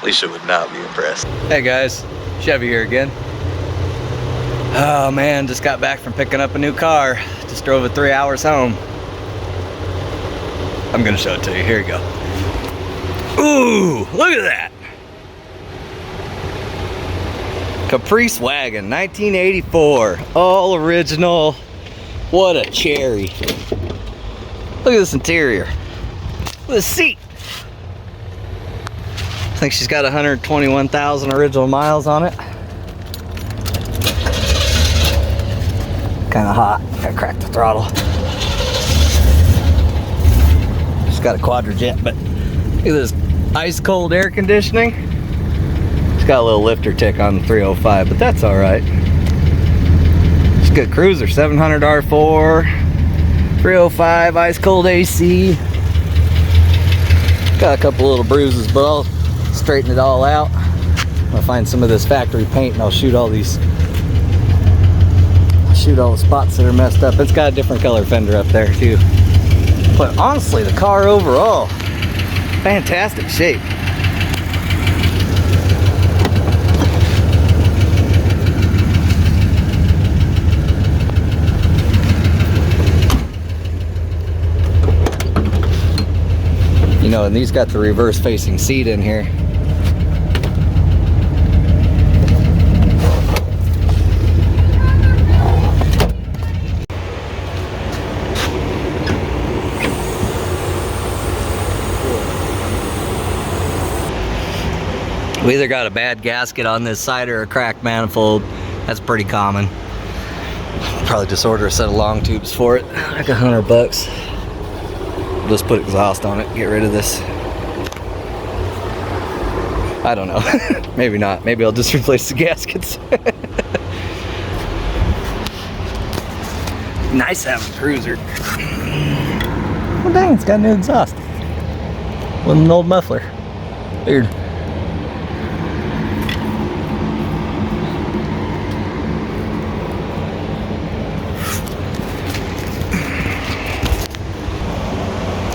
Alicia would not be impressed. Hey guys, Chevy here again. Oh man, just got back from picking up a new car. Just drove it 3 hours home. I'm gonna show it to you. Here you go. Ooh, look at that. Caprice Wagon, 1984. All original. What a cherry. Look at this interior. Look at the seat. I think she's got 121,000 original miles on it. Kind of hot. Gotta crack the throttle. She's got a Quadrajet, but look at this ice cold air conditioning. It's got a little lifter tick on the 305, but that's all right. It's a good cruiser. 700 R4, 305 ice cold AC. Got a couple little bruises, but I'll straighten it all out. I'll find some of this factory paint and I'll shoot all the spots that are messed up. It's got a different color fender up there too. But honestly, the car overall, fantastic shape. You know, and these got the reverse facing seat in here. We either got a bad gasket on this side or a cracked manifold. That's pretty common. Probably just order a set of long tubes for it, like $100. We'll just put exhaust on it, get rid of this. I don't know. Maybe not. Maybe I'll just replace the gaskets. Nice having a cruiser. Well, dang, it's got new exhaust. With an old muffler. Weird.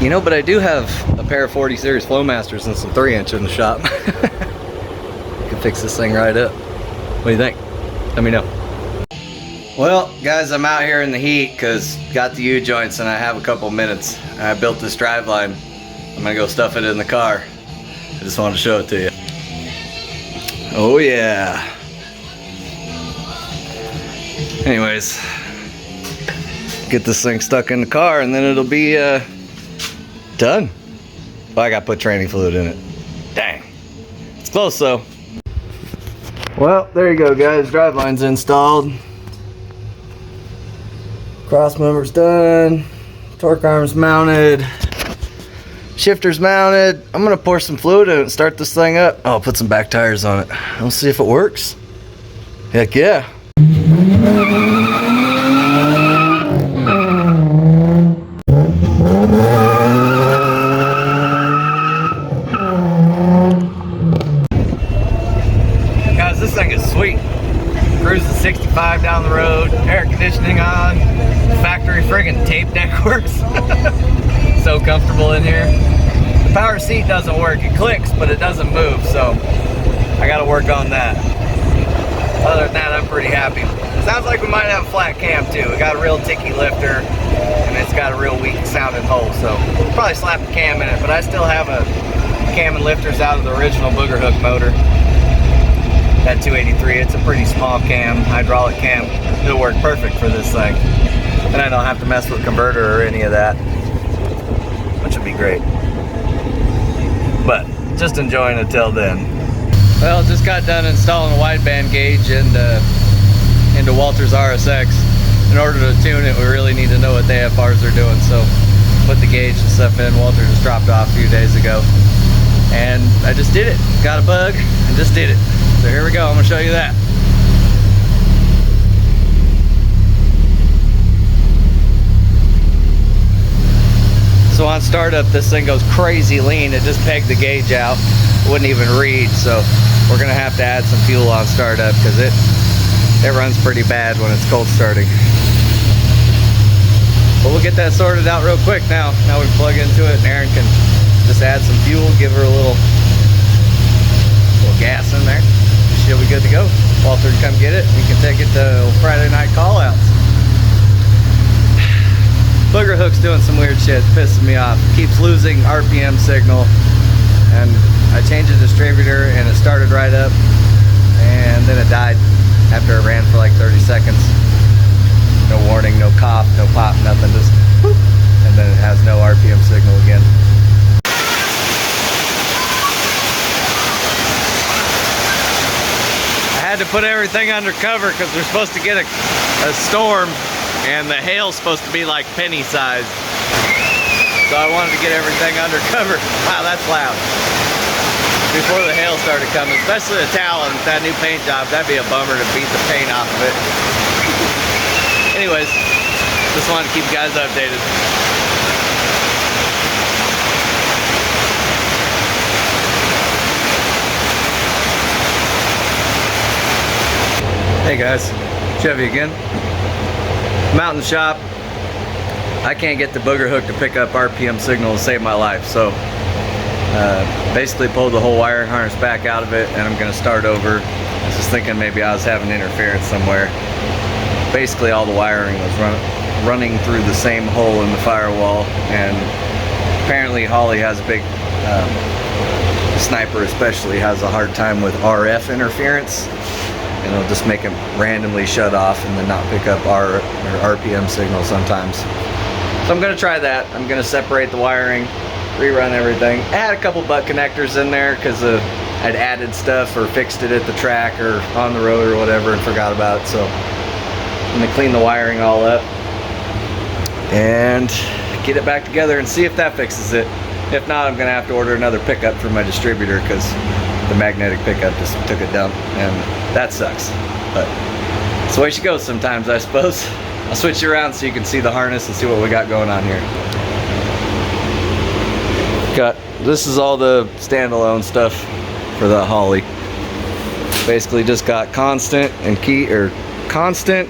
You know, but I do have a pair of 40 series Flowmasters and some 3-inch in the shop. Can fix this thing right up. What do you think? Let me know. Well, guys, I'm out here in the heat because got the U-joints and I have a couple minutes. I built this driveline. I'm gonna go stuff it in the car. I just wanted to show it to you. Oh yeah. Anyways, get this thing stuck in the car and then it'll be done. Well, I gotta put training fluid in it. Dang. It's close though. Well, there you go, guys. Driveline's installed. Cross member's done. Torque arm's mounted. Shifter's mounted. I'm gonna pour some fluid in it and start this thing up. Oh, I'll put some back tires on it. We'll see if it works. Heck yeah. This thing is sweet. Cruising 65 down the road, air conditioning on, factory friggin' tape deck works. So comfortable in here. The power seat doesn't work. It clicks, but it doesn't move, so I gotta work on that. Other than that, I'm pretty happy. Sounds like we might have a flat cam too. We got a real ticky lifter, and it's got a real weak sounding hole, so probably slap the cam in it, but I still have a cam and lifters out of the original Boogerhook motor. That 283, it's a pretty small cam, hydraulic cam. It'll work perfect for this thing. And I don't have to mess with converter or any of that, which would be great. But just enjoying it till then. Well, just got done installing a wideband gauge into Walter's RSX. In order to tune it, we really need to know what the AFRs are doing. So put the gauge and stuff in. Walter just dropped off a few days ago. And I just did it. Got a bug and just did it. So here we go, I'm gonna show you that. So on startup, this thing goes crazy lean. It just pegged the gauge out, wouldn't even read. So we're gonna have to add some fuel on startup because it runs pretty bad when it's cold starting. But we'll get that sorted out real quick now. Now we plug into it and Aaron can just add some fuel, give her a little little gas in there. She'll be good to go. Walter can come get it. We can take it to Friday night call-outs. Boogerhook's doing some weird shit, pissing me off. Keeps losing RPM signal, and I changed the distributor and it started right up, and then it died after it ran for like 30 seconds. No warning, no cough, no pop, nothing, just whoop, and then it has no RPM signal again. I had to put everything under cover because we're supposed to get a storm, and the hail's supposed to be like penny sized. So I wanted to get everything under cover. Wow, that's loud. Before the hail started coming, especially the Talon with that new paint job, that'd be a bummer to beat the paint off of it. Anyways, just wanted to keep you guys updated. Hey guys, Chevy again. Mountain shop. I can't get the Boogerhook to pick up RPM signal to save my life, so basically pulled the whole wiring harness back out of it, and I'm gonna start over. I was just thinking maybe I was having interference somewhere. Basically all the wiring was running through the same hole in the firewall, and apparently Holly has a big, Sniper especially has a hard time with RF interference. And it'll just make it randomly shut off and then not pick up RPM signal sometimes. So I'm gonna try that. I'm gonna separate the wiring, rerun everything. I had a couple butt connectors in there because I'd added stuff or fixed it at the track or on the road or whatever and forgot about it. So I'm gonna clean the wiring all up and get it back together and see if that fixes it. If not, I'm gonna have to order another pickup for my distributor because the magnetic pickup just took a dump, and that sucks. But it's the way she goes sometimes, I suppose. I'll switch you around so you can see the harness and see what we got going on here. This is all the standalone stuff for the Holly. Basically just got constant and constant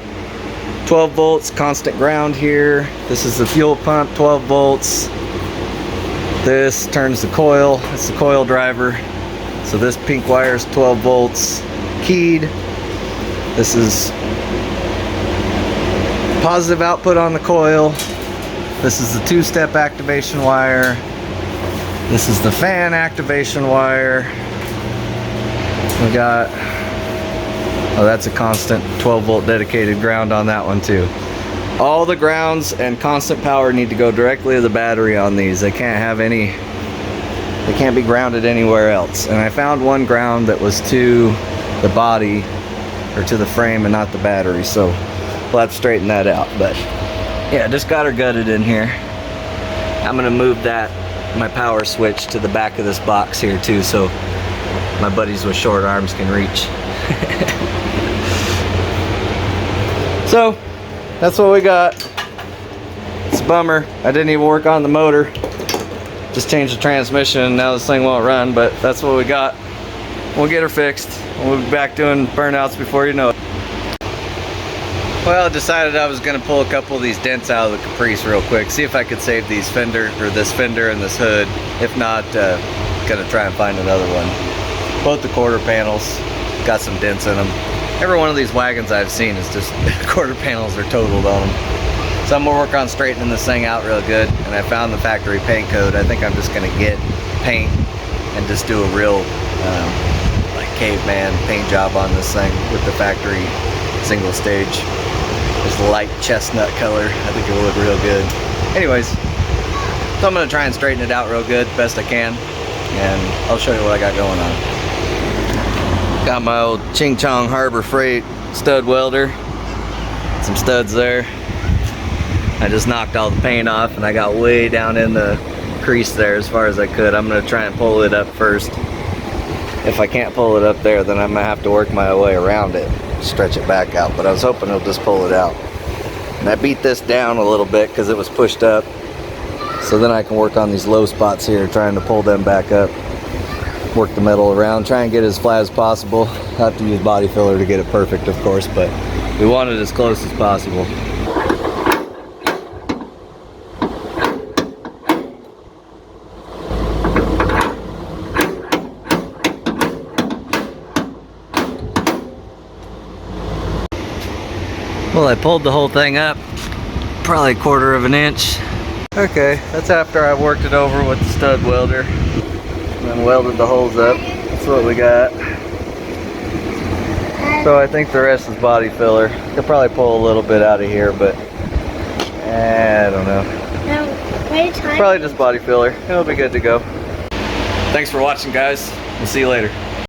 12 volts, constant ground here. This is the fuel pump, 12 volts. This turns the coil, it's the coil driver. So this pink wire is 12 volts keyed. This is positive output on the coil. This is the two-step activation wire. This is the fan activation wire. We got, oh, that's a constant 12 volt dedicated ground on that one too. All the grounds and constant power need to go directly to the battery on these. They can't have any, they can't be grounded anywhere else. And I found one ground that was to the body or to the frame and not the battery, so we'll have to straighten that out. But yeah, just got her gutted in here. I'm gonna move my power switch to the back of this box here too, so my buddies with short arms can reach. So that's what we got. It's a bummer. I didn't even work on the motor. Just changed the transmission and now this thing won't run, but that's what we got. We'll get her fixed. We'll be back doing burnouts before you know it. Well, I decided I was gonna pull a couple of these dents out of the Caprice real quick, see if I could save these this fender and this hood. If not, gonna try and find another one. Both the quarter panels got some dents in them. Every one of these wagons I've seen is just quarter panels are totaled on them. So I'm gonna work on straightening this thing out real good, and I found the factory paint code. I think I'm just gonna get paint and just do a real like caveman paint job on this thing with the factory single stage. This light chestnut color. I think it will look real good. Anyways, so I'm gonna try and straighten it out real good, best I can, and I'll show you what I got going on. Got my old Ching Chong Harbor Freight stud welder. Some studs there. I just knocked all the paint off and I got way down in the crease there as far as I could. I'm gonna try and pull it up first. If I can't pull it up there, then I'm gonna have to work my way around it, stretch it back out, but I was hoping it'll just pull it out. And I beat this down a little bit because it was pushed up, so then I can work on these low spots here, trying to pull them back up, work the metal around, try and get it as flat as possible. I have to use body filler to get it perfect, of course, but we want it as close as possible. Well, I pulled the whole thing up, probably 1/4 of an inch. Okay, that's after I worked it over with the stud welder and then welded the holes up. That's what we got. So I think the rest is body filler. Could probably pull a little bit out of here, but I don't know. Probably just body filler. It'll be good to go. Thanks for watching, guys. We'll see you later.